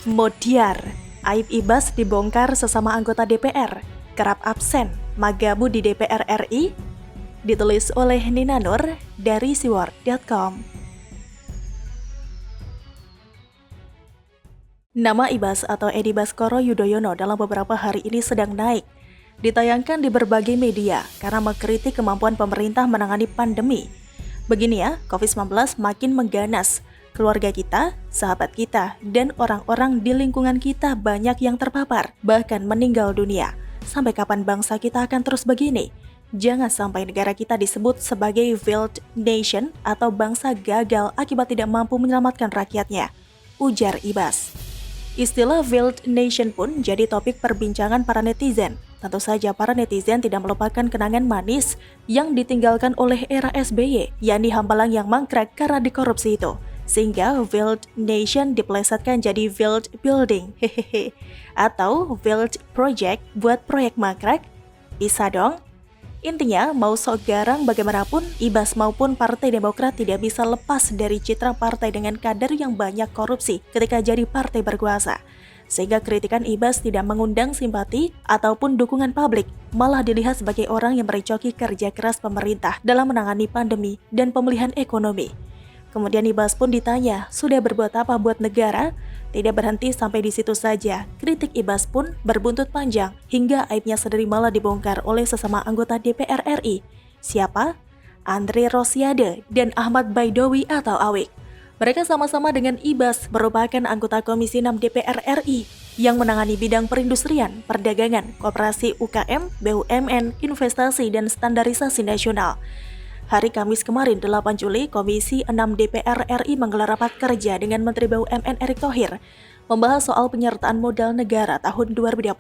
Modiar, aib Ibas dibongkar sesama anggota DPR, kerap absen, magabu di DPR RI, ditulis oleh Nina Nur dari siward.com. Nama Ibas atau Edi Baskoro Yudhoyono dalam beberapa hari ini sedang naik, ditayangkan di berbagai media karena mengkritik kemampuan pemerintah menangani pandemi. Begini ya, COVID-19 makin mengganas. Keluarga kita, sahabat kita, dan orang-orang di lingkungan kita banyak yang terpapar, bahkan meninggal dunia. Sampai kapan bangsa kita akan terus begini? Jangan sampai negara kita disebut sebagai failed nation atau bangsa gagal akibat tidak mampu menyelamatkan rakyatnya, ujar Ibas. Istilah failed nation pun jadi topik perbincangan para netizen. Tentu saja para netizen tidak melupakan kenangan manis yang ditinggalkan oleh era SBY, yakni Hambalang yang mangkrak karena dikorupsi itu. Sehingga failed nation dipelesetkan jadi failed building, hehehe, atau failed project buat proyek mangkrak. Bisa dong? Intinya, mau sok garang bagaimanapun, Ibas maupun Partai Demokrat tidak bisa lepas dari citra partai dengan kader yang banyak korupsi ketika jadi partai berkuasa. Sehingga kritikan Ibas tidak mengundang simpati ataupun dukungan publik, malah dilihat sebagai orang yang merecoki kerja keras pemerintah dalam menangani pandemi dan pemulihan ekonomi. Kemudian Ibas pun ditanya, sudah berbuat apa buat negara? Tidak berhenti sampai di situ saja. Kritik Ibas pun berbuntut panjang hingga aibnya sendiri malah dibongkar oleh sesama anggota DPR RI. Siapa? Andre Rosiade dan Ahmad Baidowi atau Awik. Mereka sama-sama dengan Ibas merupakan anggota Komisi 6 DPR RI yang menangani bidang perindustrian, perdagangan, koperasi UKM, BUMN, investasi, dan standarisasi nasional. Hari Kamis kemarin 8 Juli, Komisi 6 DPR RI menggelar rapat kerja dengan Menteri BUMN Erick Thohir membahas soal penyertaan modal negara tahun 2022.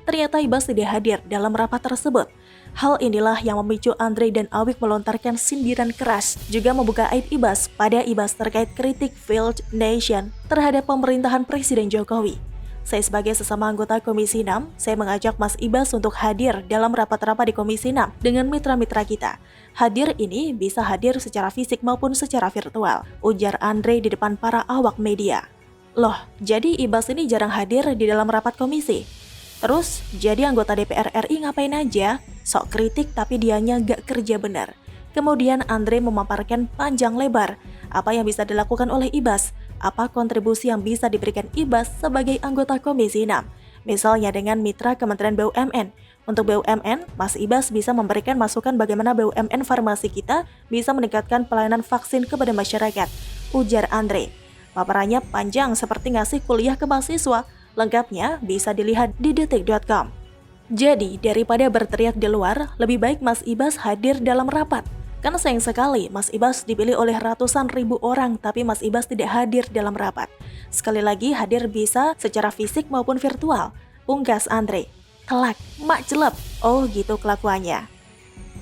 Ternyata Ibas tidak hadir dalam rapat tersebut. Hal inilah yang memicu Andre dan Awik melontarkan sindiran keras, juga membuka aib Ibas pada Ibas terkait kritik failed nation terhadap pemerintahan Presiden Jokowi. Saya sebagai sesama anggota Komisi 6, saya mengajak Mas Ibas untuk hadir dalam rapat-rapat di Komisi 6 dengan mitra-mitra kita. Hadir ini bisa hadir secara fisik maupun secara virtual, ujar Andre di depan para awak media. Loh, jadi Ibas ini jarang hadir di dalam rapat komisi? Terus, jadi anggota DPR RI ngapain aja? Sok kritik tapi dianya gak kerja benar. Kemudian Andre memaparkan panjang lebar apa yang bisa dilakukan oleh Ibas, apa kontribusi yang bisa diberikan Ibas sebagai anggota Komisi 6. Misalnya dengan mitra Kementerian BUMN. Untuk BUMN, Mas Ibas bisa memberikan masukan bagaimana BUMN farmasi kita bisa meningkatkan pelayanan vaksin kepada masyarakat, ujar Andre. Paparannya panjang seperti ngasih kuliah ke mahasiswa. Lengkapnya bisa dilihat di detik.com. Jadi, daripada berteriak di luar, lebih baik Mas Ibas hadir dalam rapat. Karena sayang sekali, Mas Ibas dipilih oleh ratusan ribu orang, tapi Mas Ibas tidak hadir dalam rapat. Sekali lagi, hadir bisa secara fisik maupun virtual. Pungkas Andre. Kelak, mak jelek. Oh gitu kelakuannya.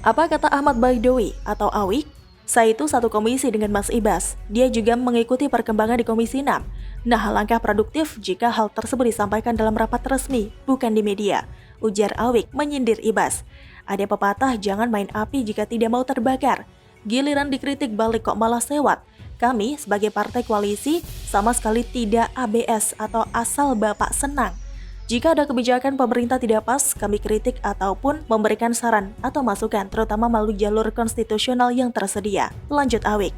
Apa kata Ahmad Baidowi atau Awik? Saya itu satu komisi dengan Mas Ibas. Dia juga mengikuti perkembangan di Komisi 6. Nah, langkah produktif jika hal tersebut disampaikan dalam rapat resmi, bukan di media, ujar Awik menyindir Ibas. Ada pepatah jangan main api jika tidak mau terbakar. Giliran dikritik balik kok malah sewat. Kami sebagai partai koalisi sama sekali tidak ABS atau asal bapak senang. Jika ada kebijakan pemerintah tidak pas, kami kritik ataupun memberikan saran atau masukan, terutama melalui jalur konstitusional yang tersedia. Lanjut Awik.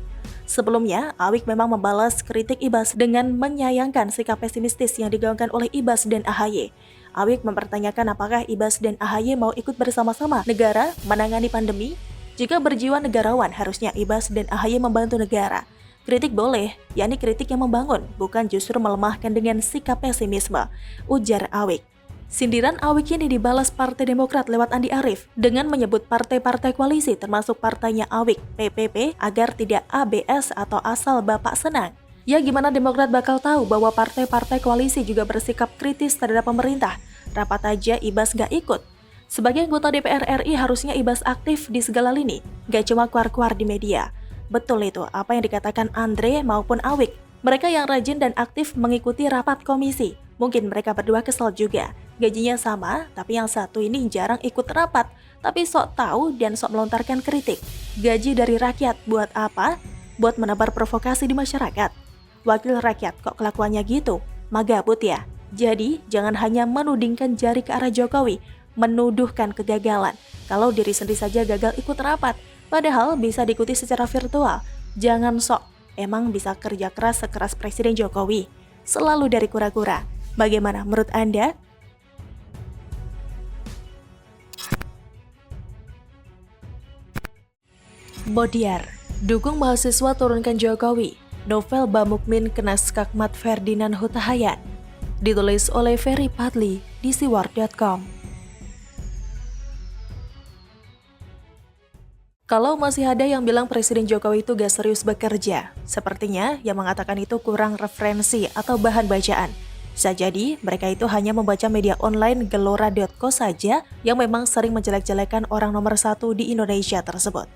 Sebelumnya, Awik memang membalas kritik Ibas dengan menyayangkan sikap pesimistis yang digaungkan oleh Ibas dan AHY. Awik mempertanyakan apakah Ibas dan AHY mau ikut bersama-sama negara menangani pandemi? Jika berjiwa negarawan, harusnya Ibas dan AHY membantu negara. Kritik boleh, yakni kritik yang membangun, bukan justru melemahkan dengan sikap pesimisme, ujar Awik. Sindiran Awik ini dibalas Partai Demokrat lewat Andi Arief dengan menyebut partai-partai koalisi termasuk partainya Awik, PPP, agar tidak ABS atau asal bapak senang. Ya gimana Demokrat bakal tahu bahwa partai-partai koalisi juga bersikap kritis terhadap pemerintah? Rapat aja Ibas gak ikut. Sebagai anggota DPR RI harusnya Ibas aktif di segala lini, gak cuma kuar-kuar di media. Betul itu, apa yang dikatakan Andre maupun Awik. Mereka yang rajin dan aktif mengikuti rapat komisi. Mungkin mereka berdua kesal juga. Gajinya sama, tapi yang satu ini jarang ikut rapat. Tapi sok tahu dan sok melontarkan kritik. Gaji dari rakyat buat apa? Buat menebar provokasi di masyarakat. Wakil rakyat kok kelakuannya gitu? Magabut ya. Jadi, jangan hanya menudingkan jari ke arah Jokowi, menuduhkan kegagalan. Kalau diri sendiri saja gagal ikut rapat, padahal bisa diikuti secara virtual. Jangan sok, emang bisa kerja keras sekeras Presiden Jokowi. Selalu dari kura-kura. Bagaimana menurut Anda? Bodiar, dukung mahasiswa turunkan Jokowi. Novel Bamukmin kena skakmat Ferdinand Hutahayan. Ditulis oleh Ferry Padli di siwar.com. Kalau masih ada yang bilang Presiden Jokowi itu gak serius bekerja, sepertinya yang mengatakan itu kurang referensi atau bahan bacaan. Bisa jadi mereka itu hanya membaca media online gelora.co saja yang memang sering menjelek-jelekan orang nomor 1 di Indonesia tersebut.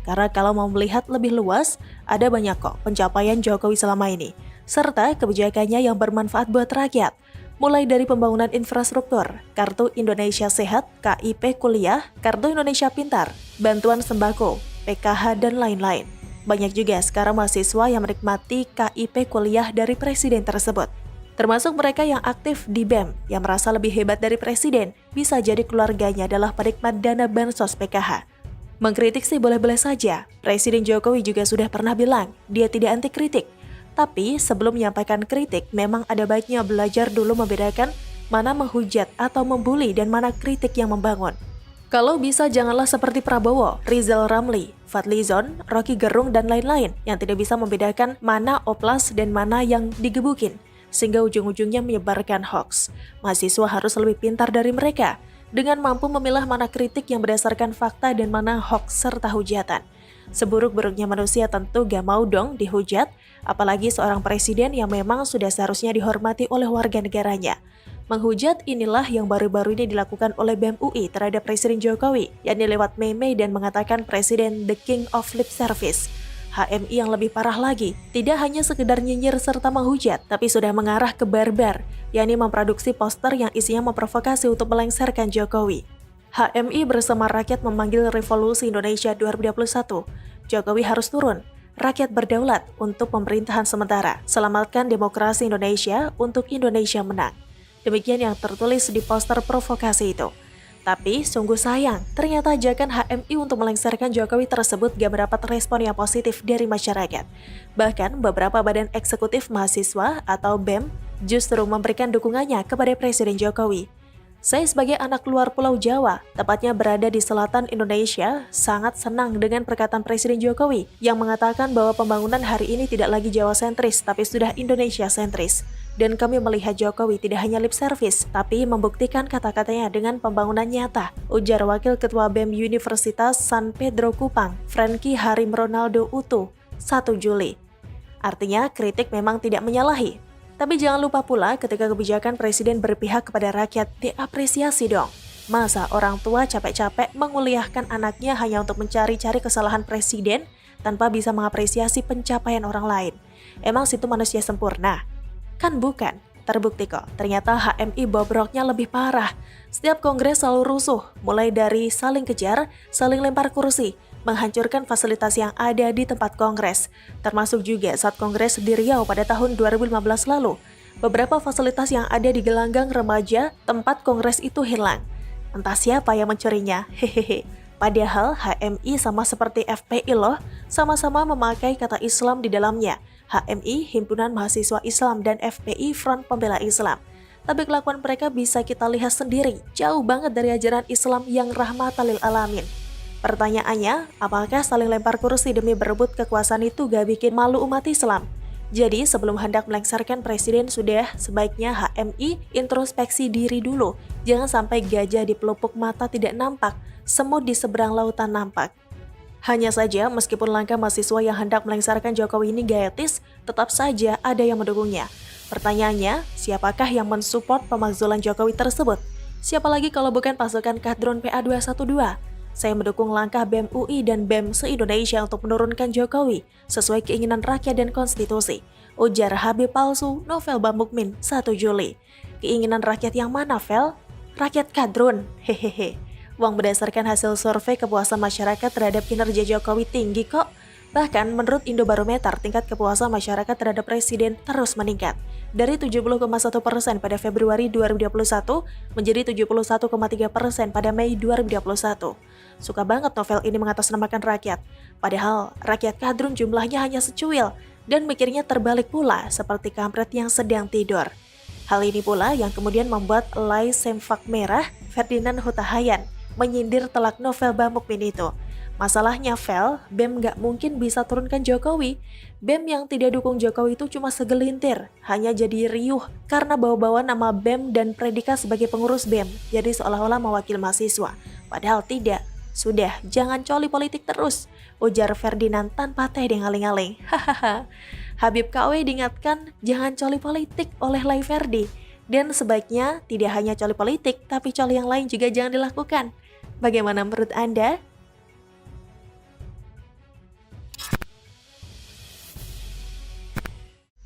Karena kalau mau melihat lebih luas, ada banyak kok pencapaian Jokowi selama ini, serta kebijakannya yang bermanfaat buat rakyat. Mulai dari pembangunan infrastruktur, Kartu Indonesia Sehat, KIP Kuliah, Kartu Indonesia Pintar, bantuan sembako, PKH, dan lain-lain. Banyak juga sekarang mahasiswa yang menikmati KIP Kuliah dari Presiden tersebut. Termasuk mereka yang aktif di BEM, yang merasa lebih hebat dari Presiden, bisa jadi keluarganya adalah penikmat dana bansos PKH. Mengkritik sih boleh-boleh saja, Presiden Jokowi juga sudah pernah bilang dia tidak anti kritik. Tapi sebelum menyampaikan kritik, memang ada baiknya belajar dulu membedakan mana menghujat atau membuli dan mana kritik yang membangun. Kalau bisa janganlah seperti Prabowo, Rizal Ramli, Fadlizon, Rocky Gerung, dan lain-lain yang tidak bisa membedakan mana oplas dan mana yang digebukin, sehingga ujung-ujungnya menyebarkan hoax. Mahasiswa harus lebih pintar dari mereka, dengan mampu memilah mana kritik yang berdasarkan fakta dan mana hoax serta hujatan. Seburuk-buruknya manusia tentu gak mau dong dihujat, apalagi seorang presiden yang memang sudah seharusnya dihormati oleh warga negaranya. Menghujat inilah yang baru-baru ini dilakukan oleh BEM UI terhadap Presiden Jokowi, yakni lewat meme dan mengatakan Presiden the King of Lip Service. HMI yang lebih parah lagi, tidak hanya sekedar nyinyir serta menghujat, tapi sudah mengarah ke barbar, yakni memproduksi poster yang isinya memprovokasi untuk melengsarkan Jokowi. HMI bersama rakyat memanggil Revolusi Indonesia 2021. Jokowi harus turun. Rakyat berdaulat untuk pemerintahan sementara. Selamatkan demokrasi Indonesia untuk Indonesia menang. Demikian yang tertulis di poster provokasi itu. Tapi sungguh sayang, ternyata ajakan HMI untuk melengsarkan Jokowi tersebut gak mendapat respon yang positif dari masyarakat. Bahkan beberapa badan eksekutif mahasiswa atau BEM justru memberikan dukungannya kepada Presiden Jokowi. Saya sebagai anak luar Pulau Jawa, tepatnya berada di selatan Indonesia, sangat senang dengan perkataan Presiden Jokowi yang mengatakan bahwa pembangunan hari ini tidak lagi Jawa sentris, tapi sudah Indonesia sentris. Dan kami melihat Jokowi tidak hanya lip service, tapi membuktikan kata-katanya dengan pembangunan nyata, ujar Wakil Ketua BEM Universitas San Pedro Kupang, Franky Harim Ronaldo Utu, 1 Juli. Artinya kritik memang tidak menyalahi. Tapi jangan lupa pula ketika kebijakan Presiden berpihak kepada rakyat, diapresiasi dong. Masa orang tua capek-capek menguliahkan anaknya hanya untuk mencari-cari kesalahan Presiden tanpa bisa mengapresiasi pencapaian orang lain? Emang situ manusia sempurna? Kan bukan. Terbukti kok, ternyata HMI bobroknya lebih parah. Setiap kongres selalu rusuh, mulai dari saling kejar, saling lempar kursi, menghancurkan fasilitas yang ada di tempat kongres. Termasuk juga saat kongres di Riau pada tahun 2015 lalu. Beberapa fasilitas yang ada di gelanggang remaja tempat kongres itu hilang. Entah siapa yang mencurinya, hehehe. Padahal HMI sama seperti FPI loh, sama-sama memakai kata Islam di dalamnya. HMI, Himpunan Mahasiswa Islam, dan FPI, Front Pembela Islam. Tapi kelakuan mereka bisa kita lihat sendiri, jauh banget dari ajaran Islam yang rahmatan lil alamin. Pertanyaannya, apakah saling lempar kursi demi berebut kekuasaan itu gak bikin malu umat Islam? Jadi sebelum hendak melengsarkan Presiden sudah sebaiknya HMI introspeksi diri dulu. Jangan sampai gajah di pelupuk mata tidak nampak, semut di seberang lautan nampak. Hanya saja meskipun langkah mahasiswa yang hendak melengsarkan Jokowi ini gak etis, tetap saja ada yang mendukungnya. Pertanyaannya, siapakah yang mensupport pemakzulan Jokowi tersebut? Siapa lagi kalau bukan pasukan Kadron PA212? Saya mendukung langkah BEM UI dan BEM se-Indonesia untuk menurunkan Jokowi sesuai keinginan rakyat dan konstitusi. Ujar Habib palsu Novel Bamukmin 1 Juli. Keinginan rakyat yang mana, Vel? Rakyat kadrun, hehehe. Uang berdasarkan hasil survei kepuasan masyarakat terhadap kinerja Jokowi tinggi kok. Bahkan menurut Indobarometer, tingkat kepuasan masyarakat terhadap presiden terus meningkat. Dari 70,1% pada Februari 2021 menjadi 71,3% pada Mei 2021. Suka banget novel ini mengatasnamakan rakyat. Padahal rakyat kadrun jumlahnya hanya secuil dan mikirnya terbalik pula seperti kampret yang sedang tidur. Hal ini pula yang kemudian membuat Lai Semfak Merah Ferdinand Huta Hayan menyindir telak novel Bamuk Min itu. Masalahnya Vel, BEM gak mungkin bisa turunkan Jokowi. BEM yang tidak dukung Jokowi itu cuma segelintir, hanya jadi riuh karena bawa-bawa nama BEM dan predikat sebagai pengurus BEM, jadi seolah-olah mewakil mahasiswa. Padahal tidak. Sudah, jangan coli politik terus, ujar Ferdinand tanpa teh dengaling-aling. Hahaha. Habib KW diingatkan jangan coli politik oleh Lai Ferdi. Dan sebaiknya tidak hanya coli politik, tapi coli yang lain juga jangan dilakukan. Bagaimana menurut Anda?